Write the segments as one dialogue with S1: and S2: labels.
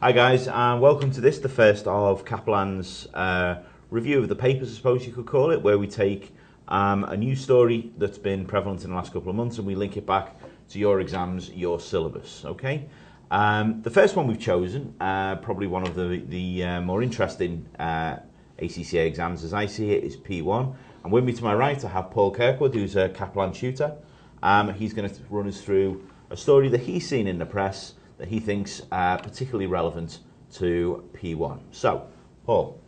S1: Hi guys, and welcome to this, the first of Kaplan's review of the papers, I suppose you could call it, where we take a news story that's been prevalent in the last couple of months and we link it back to your exams, your syllabus, okay? The first one we've chosen, probably one of the more interesting ACCA exams as I see it, is P1. And with me to my right I have Paul Kirkwood, who's a Kaplan tutor. He's going to run us through a story that he's seen in the press that he thinks particularly relevant to P1. So, Paul.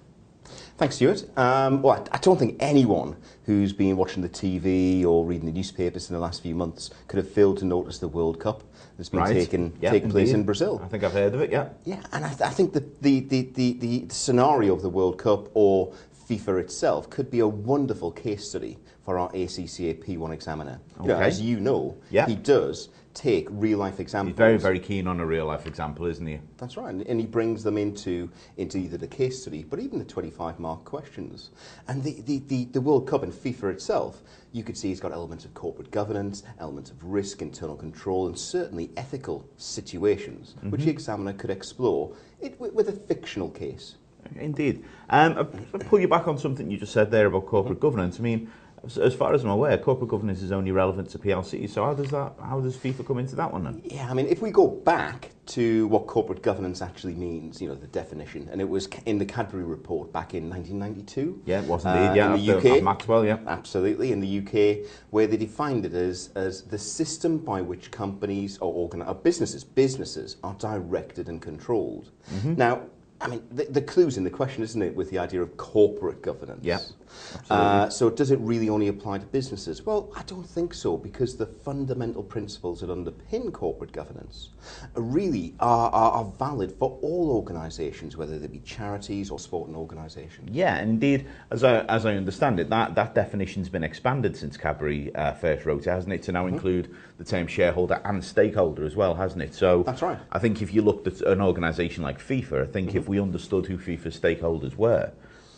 S2: Thanks, Stuart. Well, I don't think anyone who's been watching the TV or reading the newspapers in the last few months could have failed to notice the World Cup that's been taking place in Brazil.
S1: I think I've heard of it, yeah.
S2: Yeah, and I think the scenario of the World Cup or FIFA itself could be a wonderful case study for our ACCA P1 examiner.
S1: Okay.
S2: You know, as you know, he does take real-life examples.
S1: He's very, very keen on a real-life example, isn't he?
S2: That's right, and he brings them into either the case study, but even the 25-mark questions. And the World Cup and FIFA itself, you could see it's got elements of corporate governance, elements of risk, internal control, and certainly ethical situations, which the examiner could explore with a fictional case.
S1: Indeed. I'll pull you back on something you just said there about corporate governance. I mean, as far as I'm aware, corporate governance is only relevant to PLCs. So how does FIFA come into that one then?
S2: Yeah, I mean, if we go back to what corporate governance actually means, you know, the definition, and it was in the Cadbury report back in 1992.
S1: Yeah, it was indeed. Yeah,
S2: in the UK,
S1: Maxwell. Yeah,
S2: absolutely. In the UK, where they defined it as the system by which companies or businesses are directed and controlled. Now, I mean, the clue's in the question, isn't it, with the idea of corporate governance?
S1: Yeah, absolutely.
S2: So does it really only apply to businesses? Well, I don't think so, because the fundamental principles that underpin corporate governance really are valid for all organisations, whether they be charities or sporting organisations.
S1: Yeah, indeed, as I understand it, that definition's been expanded since Cadbury first wrote it, hasn't it, to now include the term shareholder and stakeholder as well, hasn't it? So
S2: that's right.
S1: I think if you looked at an organisation like FIFA, I think if we understood who FIFA's stakeholders were,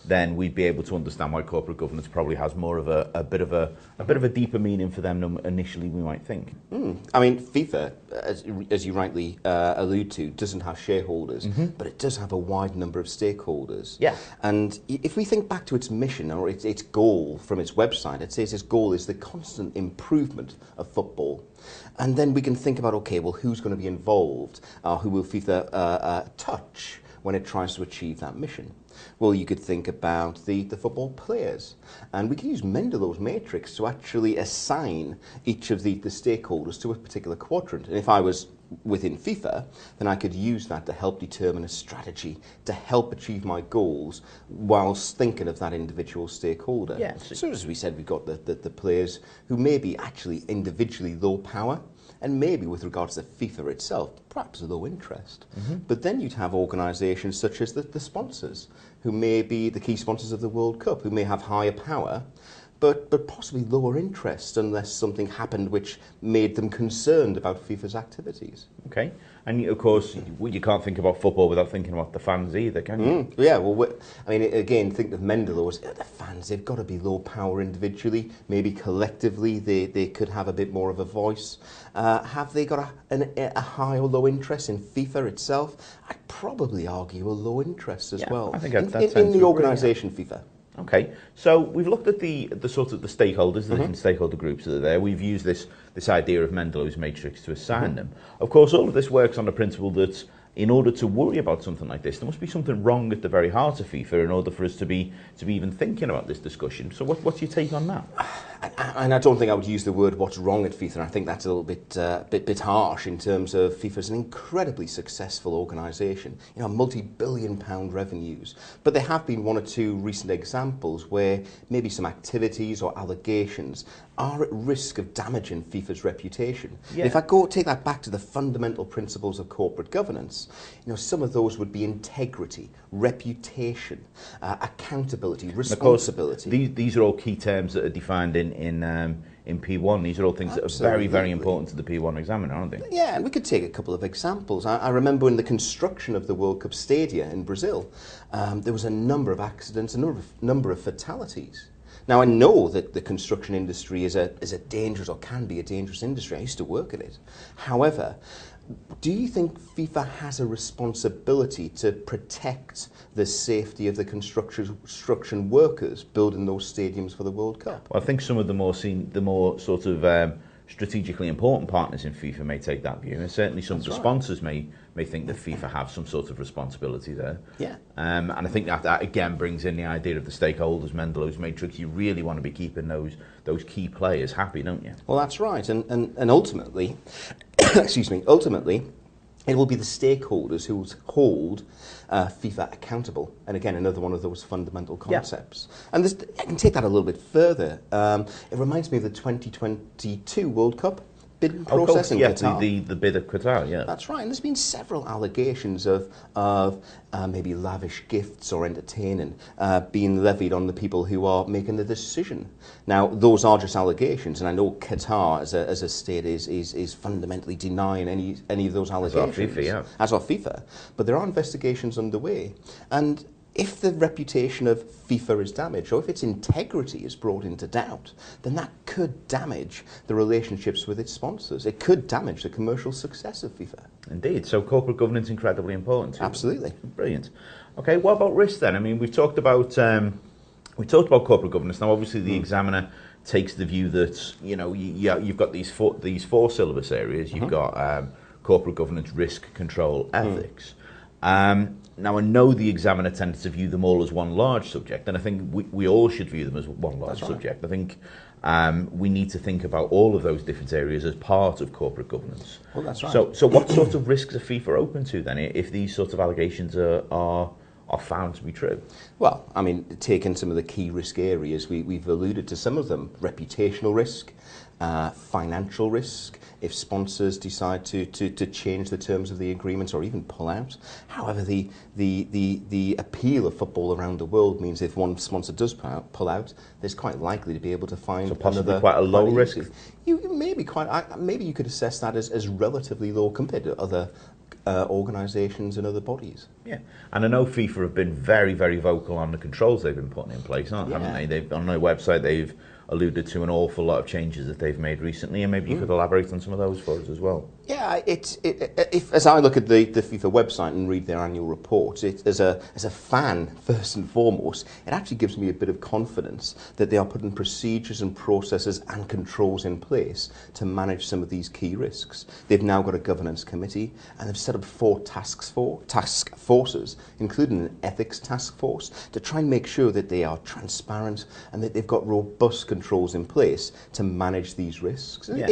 S1: then we'd be able to understand why corporate governance probably has more of a bit of a deeper meaning for them than initially we might think.
S2: I mean, FIFA, as you rightly allude to, doesn't have shareholders, but it does have a wide number of stakeholders.
S1: Yeah.
S2: And if we think back to its mission or its goal from its website, it says its goal is the constant improvement of football. And then we can think about, okay, well, who's going to be involved? Who will FIFA touch when it tries to achieve that mission? Well, you could think about the football players. And we can use Mendelow's matrix to actually assign each of the stakeholders to a particular quadrant. And if I was within FIFA, then I could use that to help determine a strategy to help achieve my goals whilst thinking of that individual stakeholder.
S1: Yeah.
S2: So as we said, we've got the players who may be actually individually low power, and maybe with regards to FIFA itself, perhaps a low interest. But then you'd have organisations such as the sponsors, who may be the key sponsors of the World Cup, who may have higher power, but possibly lower interest unless something happened which made them concerned about FIFA's activities.
S1: Okay, and of course you can't think about football without thinking about the fans either, can you?
S2: Yeah, well, I mean, again, think of Mendelow as the fans. They've got to be low power individually. Maybe collectively they could have a bit more of a voice. Have they got a high or low interest in FIFA itself? I'd probably argue a low interest as well.
S1: I think
S2: in the organisation FIFA.
S1: Okay, so we've looked at the sort of the stakeholders, the different stakeholder groups that are there. We've used this idea of Mendelow's matrix to assign them. Of course, all of this works on the principle that in order to worry about something like this, there must be something wrong at the very heart of FIFA in order for us to be even thinking about this discussion. So what's your take on that?
S2: And I don't think I would use the word "what's wrong" at FIFA. I think that's a little bit harsh in terms of FIFA is an incredibly successful organisation. You know, multi-billion-pound revenues. But there have been one or two recent examples where maybe some activities or allegations are at risk of damaging FIFA's reputation.
S1: Yeah.
S2: If I take that back to the fundamental principles of corporate governance, you know, some of those would be integrity, reputation, accountability, responsibility.
S1: Of course, these are all key terms that are defined in P1. These are all things that are very, very important to the P1 examiner, aren't they?
S2: Yeah, and we could take a couple of examples. I remember in the construction of the World Cup stadia in Brazil, there was a number of accidents, a number of fatalities. Now, I know that the construction industry is a dangerous, or can be a dangerous industry. I used to work in it. However, Do you think FIFA has a responsibility to protect the safety of the construction workers building those stadiums for the World Cup?
S1: Well, I think some of the more sort of strategically important partners in FIFA may take that view, and certainly some of the sponsors may think that FIFA have some sort of responsibility there.
S2: Yeah.
S1: And I think that again brings in the idea of the stakeholders, Mendelow's matrix. You really want to be keeping those key players happy, don't you?
S2: Well, that's right, and ultimately, excuse me, ultimately, it will be the stakeholders who will hold FIFA accountable. And again, another one of those fundamental concepts. Yeah. And I can take that a little bit further. It reminds me of the 2022 World Cup bidding process in Qatar.
S1: The bid of Qatar, yeah.
S2: That's right. And there's been several allegations of maybe lavish gifts or entertaining being levied on the people who are making the decision. Now, those are just allegations, and I know Qatar as a state is fundamentally denying any of those allegations.
S1: As are FIFA, yeah.
S2: As are FIFA. But there are investigations underway. And if the reputation of FIFA is damaged, or if its integrity is brought into doubt, then that could damage the relationships with its sponsors. It could damage the commercial success of FIFA.
S1: Indeed. So corporate governance is incredibly important.
S2: Absolutely.
S1: Brilliant. Okay, what about risk then? I mean, we've talked about corporate governance. Now, obviously, the examiner takes the view that you've got these four syllabus areas. You've got corporate governance, risk, control, ethics. Now, I know the examiner tends to view them all as one large subject, and I think we all should view them as one large subject. I think we need to think about all of those different areas as part of corporate governance.
S2: Well, that's right.
S1: So what sort of risks are FIFA open to then, if these sorts of allegations are found to be true?
S2: Well, I mean, taking some of the key risk areas, we've alluded to some of them: reputational risk, financial risk, if sponsors decide to change the terms of the agreements or even pull out. However, the appeal of football around the world means if one sponsor does pull out, there's quite likely to be able to find
S1: possibly quite a low risk.
S2: Maybe you could assess that as relatively low compared to other organisations and other bodies.
S1: Yeah, and I know FIFA have been very, very vocal on the controls they've been putting in place, haven't they? They've, on their website, they've alluded to an awful lot of changes that they've made recently, and maybe you could elaborate on some of those for us as well.
S2: Yeah, as I look at the FIFA website and read their annual reports, as a fan, first and foremost, it actually gives me a bit of confidence that they are putting procedures and processes and controls in place to manage some of these key risks. They've now got a governance committee, and they've set up 4 task forces, including an ethics task force, to try and make sure that they are transparent and that they've got robust controls in place to manage these risks. Yeah.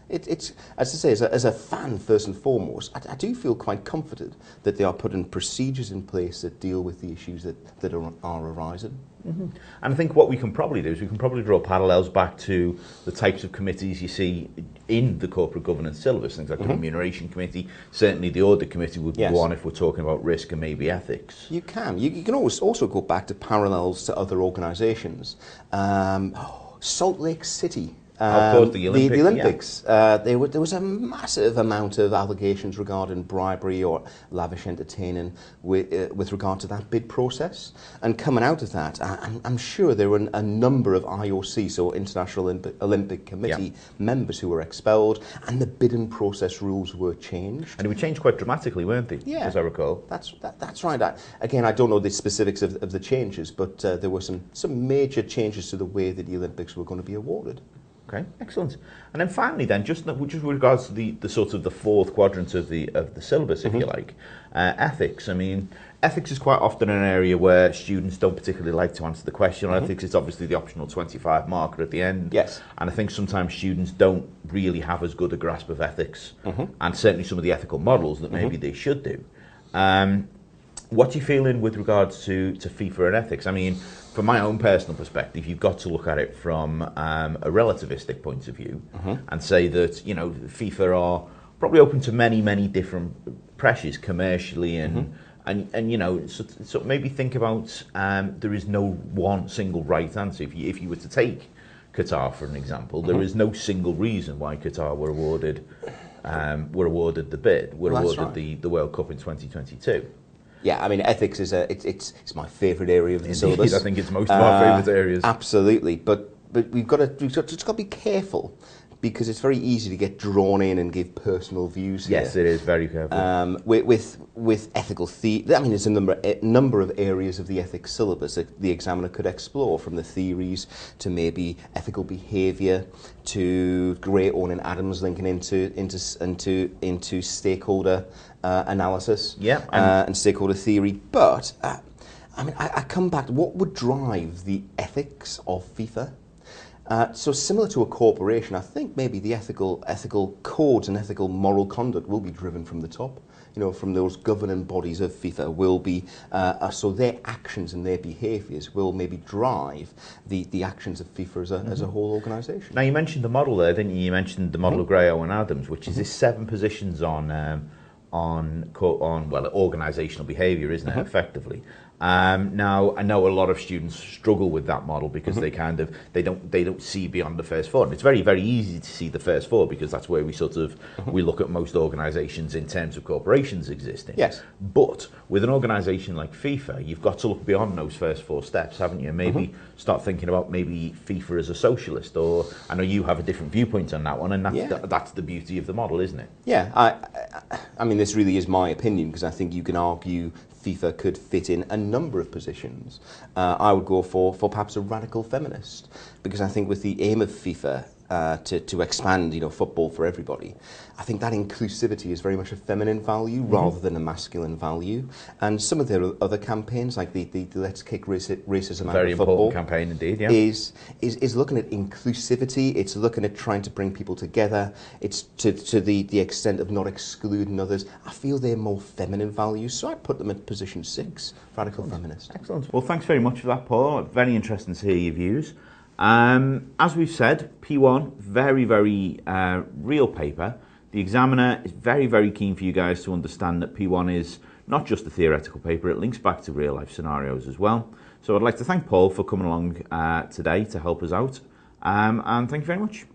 S2: It's as I say, as a fan first and foremost, I do feel quite comforted that they are putting procedures in place that deal with the issues that are arising.
S1: Mm-hmm. And I think what we can probably do is we can probably draw parallels back to the types of committees you see in the corporate governance syllabus, things like the remuneration committee. Certainly the audit committee would go on if we're talking about risk and maybe ethics.
S2: You can. You can always also go back to parallels to other organisations. Salt Lake City.
S1: Of course, the
S2: Olympics. There was a massive amount of allegations regarding bribery or lavish entertaining with regard to that bid process. And coming out of that, I'm sure there were a number of IOC, so International Olympic Committee members who were expelled, and the bidding process rules were changed.
S1: And they were changed quite dramatically, weren't they? Yeah. As I recall.
S2: That's right. Again, I don't know the specifics of the changes, but there were some major changes to the way that the Olympics were going to be awarded.
S1: Okay, excellent. And then finally, then, just with regards to the sort of the fourth quadrant of the syllabus, if you like, ethics. I mean, ethics is quite often an area where students don't particularly like to answer the question. Ethics is obviously the optional 25 marker at the end.
S2: Yes.
S1: And I think sometimes students don't really have as good a grasp of ethics, and certainly some of the ethical models that maybe they should do. What are you feeling with regards to FIFA and ethics? I mean, from my own personal perspective, you've got to look at it from a relativistic point of view and say that, FIFA are probably open to many, many different pressures commercially and so maybe think about there is no one single right answer. If you were to take Qatar, for an example, there is no single reason why Qatar were awarded the bid, the World Cup in 2022.
S2: Yeah, I mean, ethics is it's my favourite area of the syllabus.
S1: I think it's most of our favourite areas.
S2: Absolutely, but we've just got to be careful because it's very easy to get drawn in and give personal views here.
S1: Yes, it is very careful.
S2: With ethical I mean, there's a number of areas of the ethics syllabus that the examiner could explore, from the theories to maybe ethical behaviour to Gray, Owen and Adams linking into stakeholder analysis and stakeholder theory. But I mean, I come back to what would drive the ethics of FIFA. So similar to a corporation, I think maybe the ethical codes and ethical moral conduct will be driven from the top. You know, from those governing bodies of FIFA will be, so their actions and their behaviours will maybe drive the actions of FIFA as a whole organisation.
S1: Now, you mentioned the model there, didn't you? You mentioned the model of Gray, Owen Adams, which is this 7 positions on organisational behaviour, isn't it, effectively? Now, I know a lot of students struggle with that model because they don't see beyond the first 4. And it's very, very easy to see the first 4 because that's where we we look at most organisations in terms of corporations existing.
S2: Yes.
S1: But with an organisation like FIFA, you've got to look beyond those first 4 steps, haven't you? Maybe start thinking about maybe FIFA as a socialist, or I know you have a different viewpoint on that one, and that's the beauty of the model, isn't it?
S2: Yeah, I mean, this really is my opinion, because I think you can argue FIFA could fit in a number of positions. I would go for perhaps a radical feminist, because I think with the aim of FIFA to expand, football for everybody, I think that inclusivity is very much a feminine value rather than a masculine value. And some of their other campaigns, like the Let's Kick Racism Out of Football,
S1: important campaign indeed, yeah,
S2: is looking at inclusivity. It's looking at trying to bring people together. It's to the extent of not excluding others. I feel they're more feminine values, so I'd put them at position 6, radical feminist.
S1: Excellent. Well, thanks very much for that, Paul. Very interesting to hear your views. As we've said, P1, very, very real paper. The examiner is very, very keen for you guys to understand that P1 is not just a theoretical paper, it links back to real life scenarios as well. So I'd like to thank Paul for coming along today to help us out, and thank you very much.